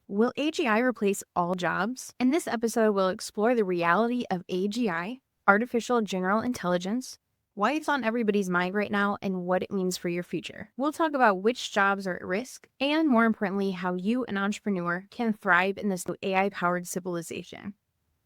Will AGI replace all jobs? In this episode, we'll explore the reality of AGI, artificial general intelligence, why it's on everybody's mind right now, and what it means for your future. We'll talk about which jobs are at risk, and more importantly, how you, an entrepreneur, can thrive in this new AI-powered civilization.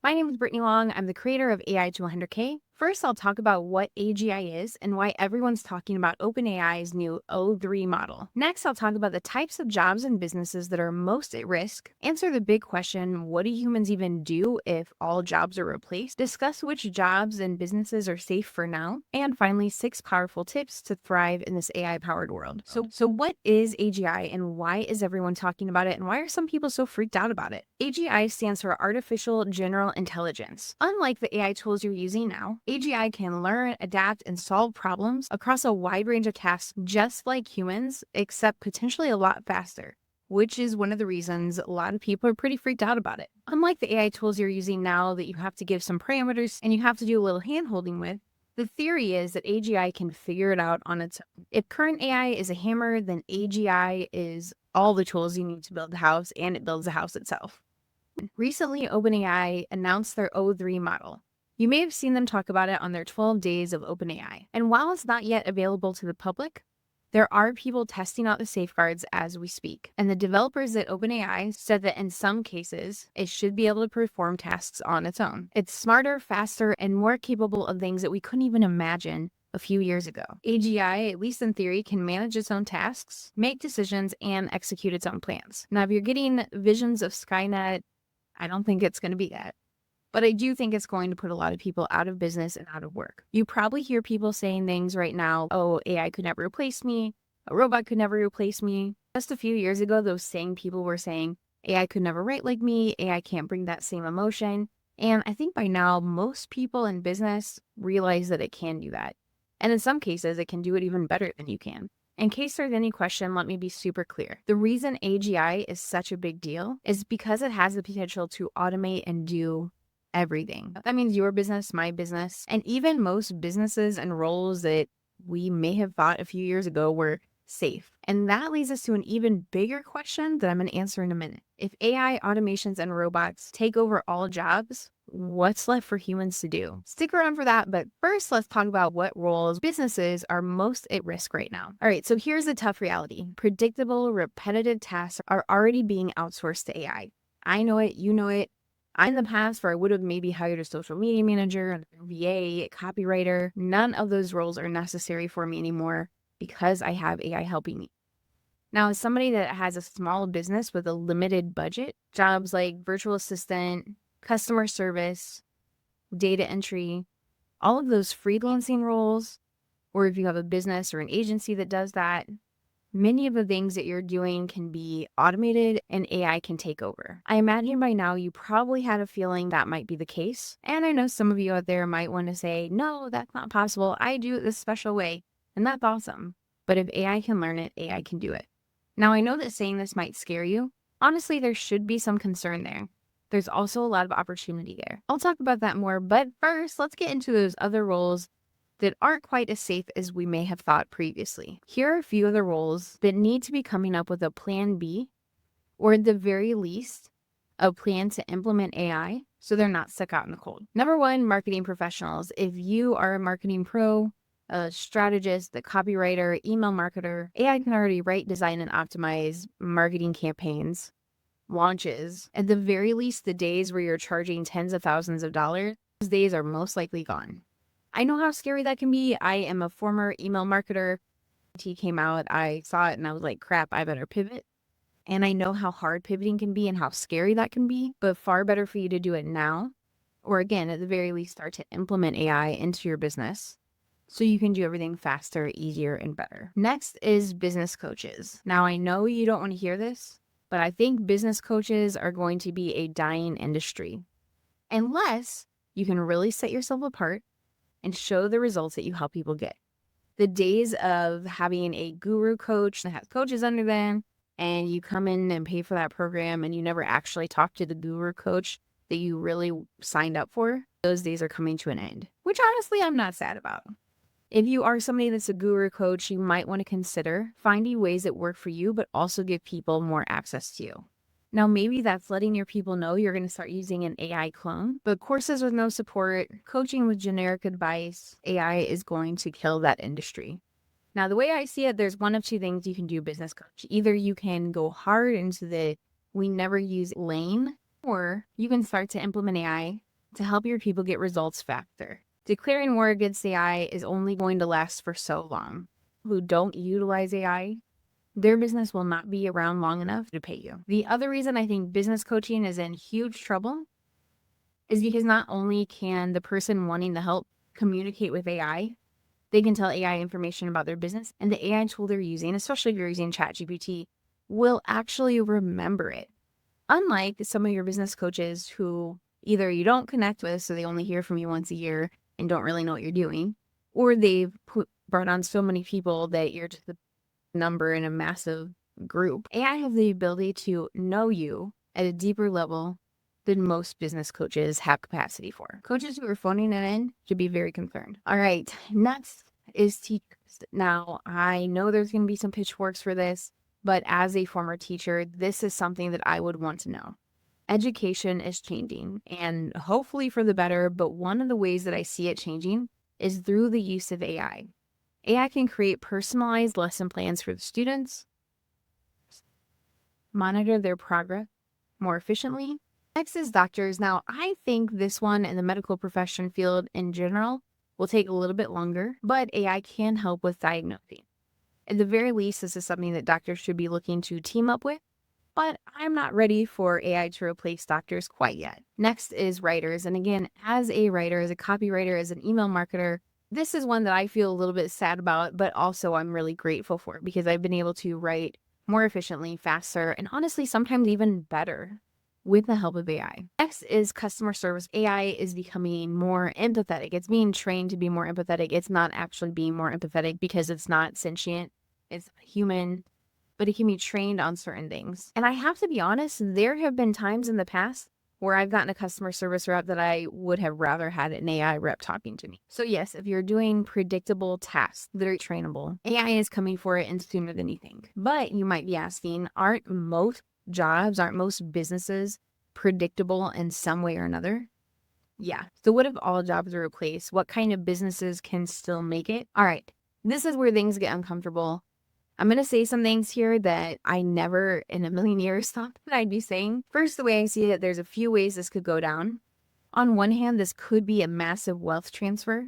My name is Brittany Long. I'm the creator of AI to 100K. First, I'll talk about what AGI is and why everyone's talking about OpenAI's new O3 model. Next, I'll talk about the types of jobs and businesses that are most at risk, answer the big question, what do humans even do if all jobs are replaced, discuss which jobs and businesses are safe for now, and finally, 6 powerful tips to thrive in this AI-powered world. So what is AGI and why is everyone talking about it and why are some people so freaked out about it? AGI stands for Artificial General Intelligence. Unlike the AI tools you're using now, AGI can learn, adapt, and solve problems across a wide range of tasks just like humans, except potentially a lot faster, which is one of the reasons a lot of people are pretty freaked out about it. Unlike the AI tools you're using now that you have to give some parameters and you have to do a little hand-holding with, the theory is that AGI can figure it out on its own. If current AI is a hammer, then AGI is all the tools you need to build the house, and it builds the house itself. Recently, OpenAI announced their O3 model. You may have seen them talk about it on their 12 days of OpenAI. And while it's not yet available to the public, there are people testing out the safeguards as we speak. And the developers at OpenAI said that in some cases, it should be able to perform tasks on its own. It's smarter, faster, and more capable of things that we couldn't even imagine a few years ago. AGI, at least in theory, can manage its own tasks, make decisions, and execute its own plans. Now, if you're getting visions of Skynet, I don't think it's going to be that. But I do think it's going to put a lot of people out of business and out of work. You probably hear people saying things right now, oh, AI could never replace me. A robot could never replace me. Just a few years ago, those same people were saying, AI could never write like me. AI can't bring that same emotion. And I think by now, most people in business realize that it can do that. And in some cases, it can do it even better than you can. In case there's any question, let me be super clear. The reason AGI is such a big deal is because it has the potential to automate and do everything. That means your business, my business, and even most businesses and roles that we may have thought a few years ago were safe. And that leads us to an even bigger question that I'm going to answer in a minute. If AI, automations, and robots take over all jobs, what's left for humans to do? Stick around for that, but first let's talk about what roles businesses are most at risk right now. All right, so here's the tough reality. Predictable, repetitive tasks are already being outsourced to AI. I know it, you know it. In the past, where I would have maybe hired a social media manager, a VA, a copywriter, none of those roles are necessary for me anymore because I have AI helping me. Now, as somebody that has a small business with a limited budget, jobs like virtual assistant, customer service, data entry, all of those freelancing roles, or if you have a business or an agency that does that, many of the things that you're doing can be automated and AI can take over. I imagine by now you probably had a feeling that might be the case. And I know some of you out there might want to say, no, that's not possible. I do it this special way. And that's awesome. But if AI can learn it, AI can do it. Now, I know that saying this might scare you. Honestly, there should be some concern there. There's also a lot of opportunity there. I'll talk about that more, but first, let's get into those other roles that aren't quite as safe as we may have thought previously. Here are a few of the roles that need to be coming up with a plan B, or at the very least, a plan to implement AI so they're not stuck out in the cold. Number one, marketing professionals. If you are a marketing pro, a strategist, a copywriter, email marketer, AI can already write, design, and optimize marketing campaigns, launches. At the very least, the days where you're charging tens of thousands of dollars, those days are most likely gone. I know how scary that can be. I am a former email marketer. T came out, I saw it and I was like, crap, I better pivot. And I know how hard pivoting can be and how scary that can be, but far better for you to do it now. Or again, at the very least, start to implement AI into your business so you can do everything faster, easier, and better. Next is business coaches. Now, I know you don't want to hear this, but I think business coaches are going to be a dying industry unless you can really set yourself apart and show the results that you help people get. The days of having a guru coach that has coaches under them and you come in and pay for that program and you never actually talk to the guru coach that you really signed up for, those days are coming to an end, which honestly I'm not sad about. If you are somebody that's a guru coach, you might want to consider finding ways that work for you, but also give people more access to you. Now, maybe that's letting your people know you're going to start using an AI clone, but courses with no support, coaching with generic advice, AI is going to kill that industry. Now, the way I see it, there's one of two things you can do, business coach. Either you can go hard into the we never use lane, or you can start to implement AI to help your people get results faster. Declaring war against AI is only going to last for so long. Who don't utilize AI, their business will not be around long enough to pay you. The other reason I think business coaching is in huge trouble is because not only can the person wanting the help communicate with AI, they can tell AI information about their business, and the AI tool they're using, especially if you're using ChatGPT, will actually remember it. Unlike some of your business coaches who either you don't connect with, so they only hear from you once a year and don't really know what you're doing, or they've brought on so many people that you're just a number in a massive group. AI has the ability to know you at a deeper level than most business coaches have capacity for. Coaches who are phoning it in should be very concerned. All right, next is teachers. Now, I know there's going to be some pitchforks for this, but as a former teacher, this is something that I would want to know. Education is changing, and hopefully for the better, but one of the ways that I see it changing is through the use of AI. AI can create personalized lesson plans for the students, monitor their progress more efficiently. Next is doctors. Now, I think this one in the medical profession field in general will take a little bit longer, but AI can help with diagnosing. At the very least, this is something that doctors should be looking to team up with, but I'm not ready for AI to replace doctors quite yet. Next is writers. And again, as a writer, as a copywriter, as an email marketer, this is one that I feel a little bit sad about, but also I'm really grateful for because I've been able to write more efficiently, faster, and honestly, sometimes even better with the help of AI. Next is customer service. AI is becoming more empathetic. It's being trained to be more empathetic. It's not actually being more empathetic because it's not sentient. It's human, but it can be trained on certain things. And I have to be honest, there have been times in the past where I've gotten a customer service rep that I would have rather had an AI rep talking to me. So yes, if you're doing predictable tasks that are trainable, AI is coming for it and sooner than you think. But you might be asking, aren't most businesses predictable in some way or another? Yeah. So what if all jobs are replaced? What kind of businesses can still make it? All right. This is where things get uncomfortable. I'm going to say some things here that I never in a million years thought that I'd be saying. First, the way I see it, there's a few ways this could go down. On one hand, this could be a massive wealth transfer,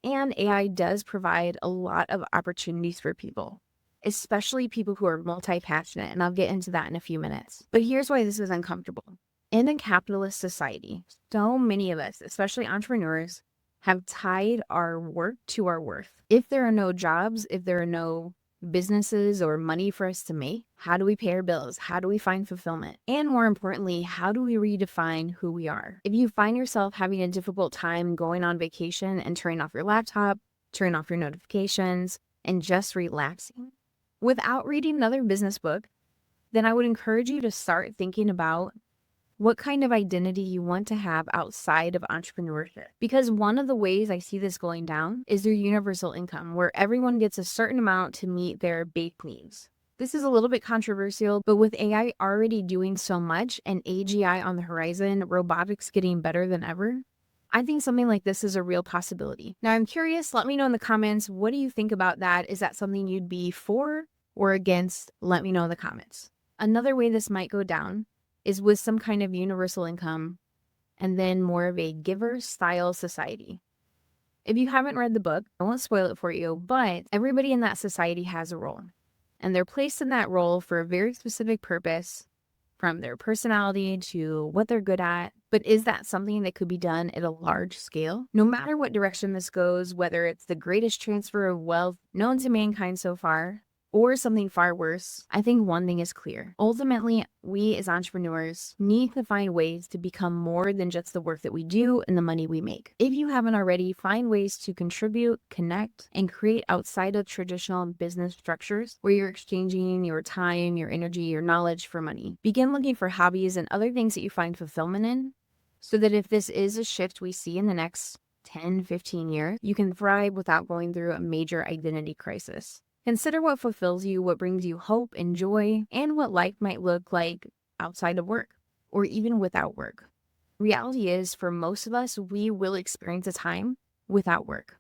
and AI does provide a lot of opportunities for people, especially people who are multi-passionate, and I'll get into that in a few minutes. But here's why this is uncomfortable. In a capitalist society, so many of us, especially entrepreneurs, have tied our work to our worth. If there are no jobs, if there are no businesses or money for us to make, how do we pay our bills? How do we find fulfillment? And more importantly, how do we redefine who we are? If you find yourself having a difficult time going on vacation and turning off your laptop, turning off your notifications, and just relaxing without reading another business book, then I would encourage you to start thinking about what kind of identity you want to have outside of entrepreneurship. Because one of the ways I see this going down is through universal income, where everyone gets a certain amount to meet their basic needs. This is a little bit controversial, but with AI already doing so much and AGI on the horizon, robotics getting better than ever, I think something like this is a real possibility. Now, I'm curious, let me know in the comments, what do you think about that? Is that something you'd be for or against? Let me know in the comments. Another way this might go down is with some kind of universal income and then more of a giver style society. If you haven't read the book, I won't spoil it for you, but everybody in that society has a role, and they're placed in that role for a very specific purpose, from their personality to what they're good at. But is that something that could be done at a large scale? No matter what direction this goes, whether it's the greatest transfer of wealth known to mankind so far, or something far worse, I think one thing is clear. Ultimately, we as entrepreneurs need to find ways to become more than just the work that we do and the money we make. If you haven't already, find ways to contribute, connect, and create outside of traditional business structures where you're exchanging your time, your energy, your knowledge for money. Begin looking for hobbies and other things that you find fulfillment in, so that if this is a shift we see in the next 10, 15 years, you can thrive without going through a major identity crisis. Consider what fulfills you, what brings you hope and joy, and what life might look like outside of work or even without work. Reality is, for most of us, we will experience a time without work.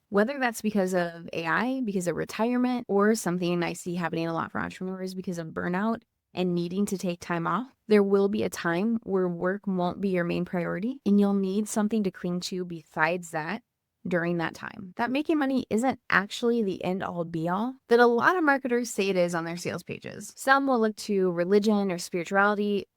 Whether that's because of AI, because of retirement, or something I see happening a lot for entrepreneurs because of burnout and needing to take time off, there will be a time where work won't be your main priority and you'll need something to cling to besides that during that time. That making money isn't actually the end all be all that a lot of marketers say it is on their sales pages. Some will look to religion or spirituality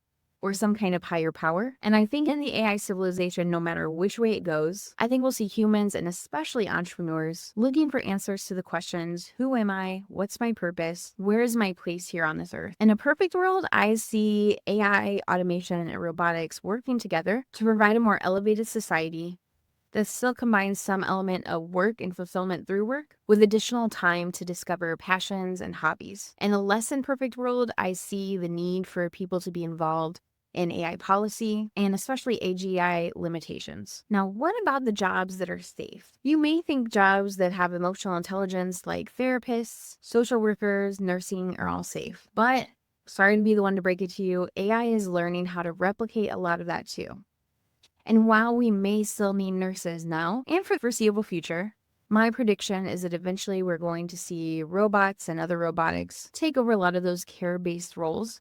or some kind of higher power. And I think in the AI civilization, no matter which way it goes, I think we'll see humans and especially entrepreneurs looking for answers to the questions, who am I? What's my purpose? Where is my place here on this earth? In a perfect world, I see AI, automation, and robotics working together to provide a more elevated society that still combines some element of work and fulfillment through work with additional time to discover passions and hobbies. In a less than perfect world, I see the need for people to be involved in AI policy and especially AGI limitations. Now, what about the jobs that are safe? You may think jobs that have emotional intelligence like therapists, social workers, nursing are all safe, but sorry to be the one to break it to you, AI is learning how to replicate a lot of that too. And while we may still need nurses now and for the foreseeable future, my prediction is that eventually we're going to see robots and other robotics take over a lot of those care-based roles.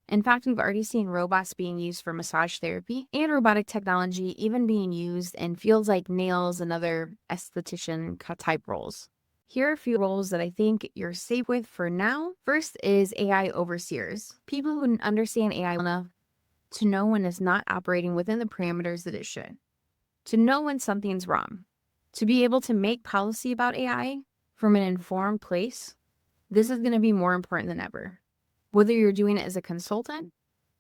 In fact, we've already seen robots being used for massage therapy and robotic technology even being used in fields like nails and other esthetician type roles. Here are a few roles that I think you're safe with for now. First is AI overseers. People who understand AI enough to know when it's not operating within the parameters that it should, to know when something's wrong, to be able to make policy about AI from an informed place. This is going to be more important than ever. Whether you're doing it as a consultant,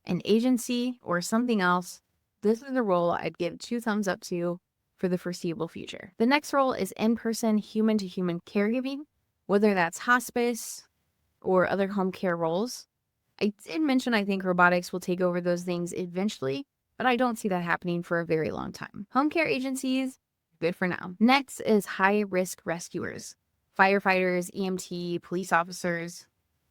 an agency, or something else, this is the role I'd give 2 thumbs up to for the foreseeable future. The next role is in-person human-to-human caregiving, whether that's hospice or other home care roles. I did mention I think robotics will take over those things eventually, but I don't see that happening for a very long time. Home care agencies, good for now. Next is high-risk rescuers, firefighters, EMT, police officers.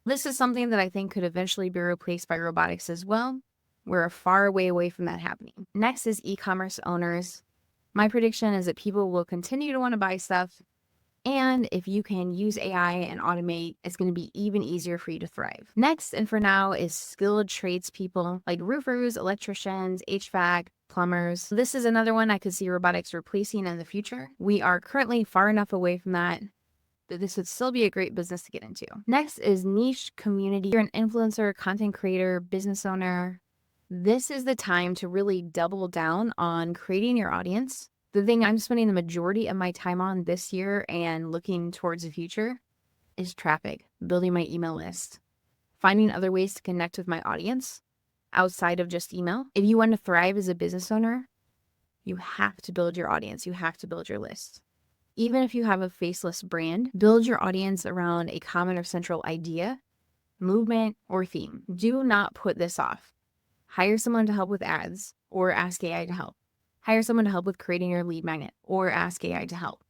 This is something that I think could eventually be replaced by robotics as well. We're far away from that happening. Next is e-commerce owners. My prediction is that people will continue to want to buy stuff, and if you can use AI and automate, it's going to be even easier for you to thrive. Next, and for now, is skilled tradespeople like roofers, electricians, HVAC, plumbers. This is another one I could see robotics replacing in the future. We are currently far enough away from that this would still be a great business to get into. Next is niche community. You're an influencer, content creator, business owner. This is the time to really double down on creating your audience. The thing I'm spending the majority of my time on this year and looking towards the future is traffic, building my email list, finding other ways to connect with my audience outside of just email. If you want to thrive as a business owner, you have to build your audience. You have to build your list. Even if you have a faceless brand, build your audience around a common or central idea, movement, or theme. Do not put this off. Hire someone to help with ads or ask AI to help. Hire someone to help with creating your lead magnet or ask AI to help.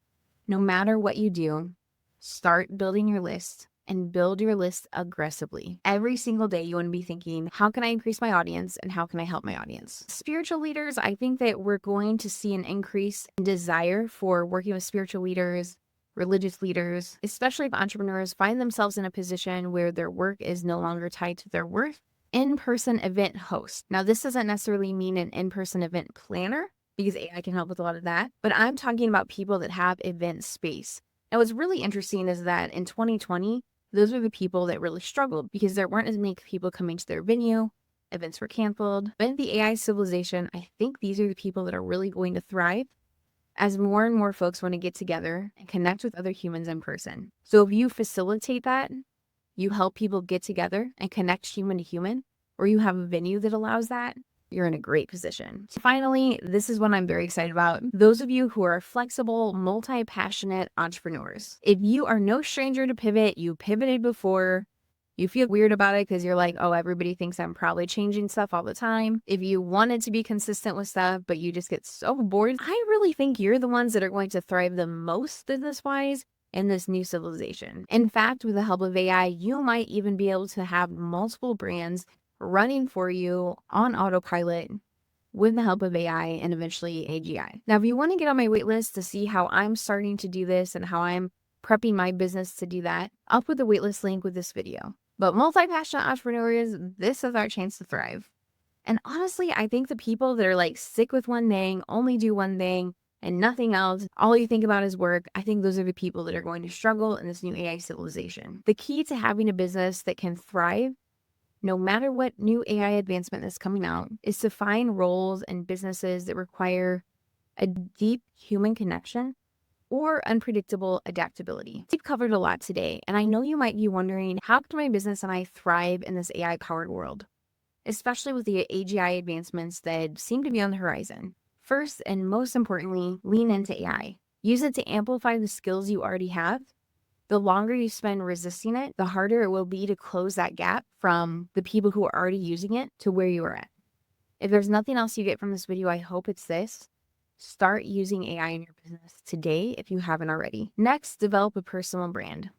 No matter what you do, start building your list and build your list aggressively. Every single day you want to be thinking, how can I increase my audience and how can I help my audience? Spiritual leaders, I think that we're going to see an increase in desire for working with spiritual leaders, religious leaders, especially if entrepreneurs find themselves in a position where their work is no longer tied to their worth. In-person event host. Now, this doesn't necessarily mean an in-person event planner, because AI can help with a lot of that, but I'm talking about people that have event space. Now, what's really interesting is that in 2020, those were the people that really struggled because there weren't as many people coming to their venue, events were canceled. But in the AI civilization, I think these are the people that are really going to thrive as more and more folks want to get together and connect with other humans in person. So if you facilitate that, you help people get together and connect human to human, or you have a venue that allows that, you're in a great position. Finally, this is what I'm very excited about. Those of you who are flexible, multi-passionate entrepreneurs. If you are no stranger to pivot, you pivoted before, you feel weird about it because you're like, oh, everybody thinks I'm probably changing stuff all the time. If you wanted to be consistent with stuff, but you just get so bored, I really think you're the ones that are going to thrive the most business-wise in this new civilization. In fact, with the help of AI, you might even be able to have multiple brands running for you on autopilot with the help of AI and eventually AGI. Now, if you want to get on my waitlist to see how I'm starting to do this and how I'm prepping my business to do that, I'll put the waitlist link with this video. But multi-passionate entrepreneurs, this is our chance to thrive. And honestly, I think the people that are like stick with one thing, only do one thing and nothing else, all you think about is work, I think those are the people that are going to struggle in this new AI civilization. The key to having a business that can thrive no matter what new AI advancement is coming out, is to find roles and businesses that require a deep human connection or unpredictable adaptability. We've covered a lot today, and I know you might be wondering, how can my business and I thrive in this AI-powered world, especially with the AGI advancements that seem to be on the horizon? First, and most importantly, lean into AI. Use it to amplify the skills you already have. The longer you spend resisting it, the harder it will be to close that gap from the people who are already using it to where you are at. If there's nothing else you get from this video, I hope it's this. Start using AI in your business today if you haven't already. Next, develop a personal brand.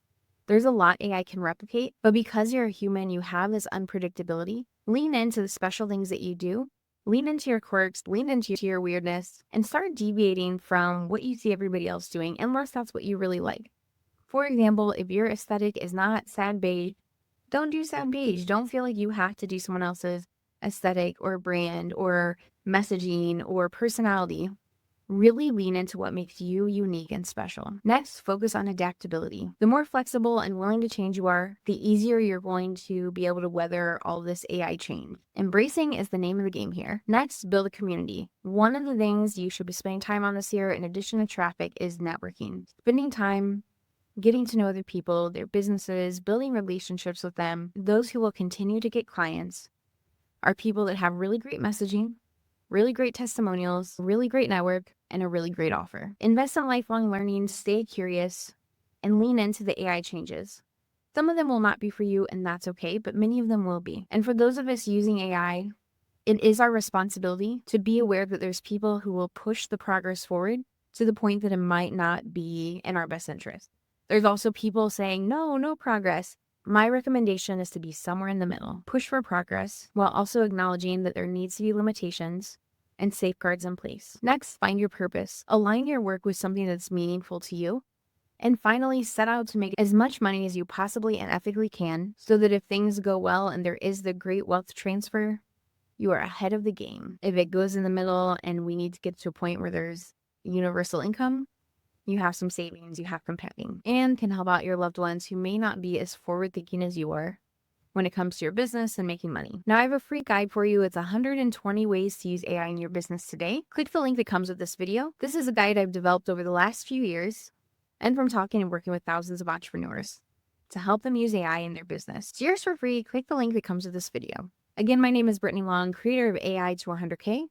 There's a lot AI can replicate, but because you're a human, you have this unpredictability. Lean into the special things that you do. Lean into your quirks, lean into your weirdness, and start deviating from what you see everybody else doing, unless that's what you really like. For example, if your aesthetic is not sad beige, don't do sad beige. Don't feel like you have to do someone else's aesthetic or brand or messaging or personality. Really lean into what makes you unique and special. Next, focus on adaptability. The more flexible and willing to change you are, the easier you're going to be able to weather all this AI change. Embracing is the name of the game here. Next, build a community. One of the things you should be spending time on this year, in addition to traffic, is networking. Spending time getting to know other people, their businesses, building relationships with them. Those who will continue to get clients are people that have really great messaging, really great testimonials, really great network, and a really great offer. Invest in lifelong learning, stay curious, and lean into the AI changes. Some of them will not be for you, and that's okay, but many of them will be. And for those of us using AI, it is our responsibility to be aware that there's people who will push the progress forward to the point that it might not be in our best interest. There's also people saying, no progress. My recommendation is to be somewhere in the middle. Push for progress while also acknowledging that there needs to be limitations and safeguards in place. Next, find your purpose. Align your work with something that's meaningful to you. And finally, set out to make as much money as you possibly and ethically can so that if things go well and there is the great wealth transfer, you are ahead of the game. If it goes in the middle and we need to get to a point where there's universal income, you have some savings, you have compounding, and can help out your loved ones who may not be as forward-thinking as you are when it comes to your business and making money. Now, I have a free guide for you. It's 120 ways to use AI in your business today. Click the link that comes with this video. This is a guide I've developed over the last few years and from talking and working with thousands of entrepreneurs to help them use AI in their business. It's yours for free. Click the link that comes with this video. Again, my name is Brittany Long, creator of AI to 100K.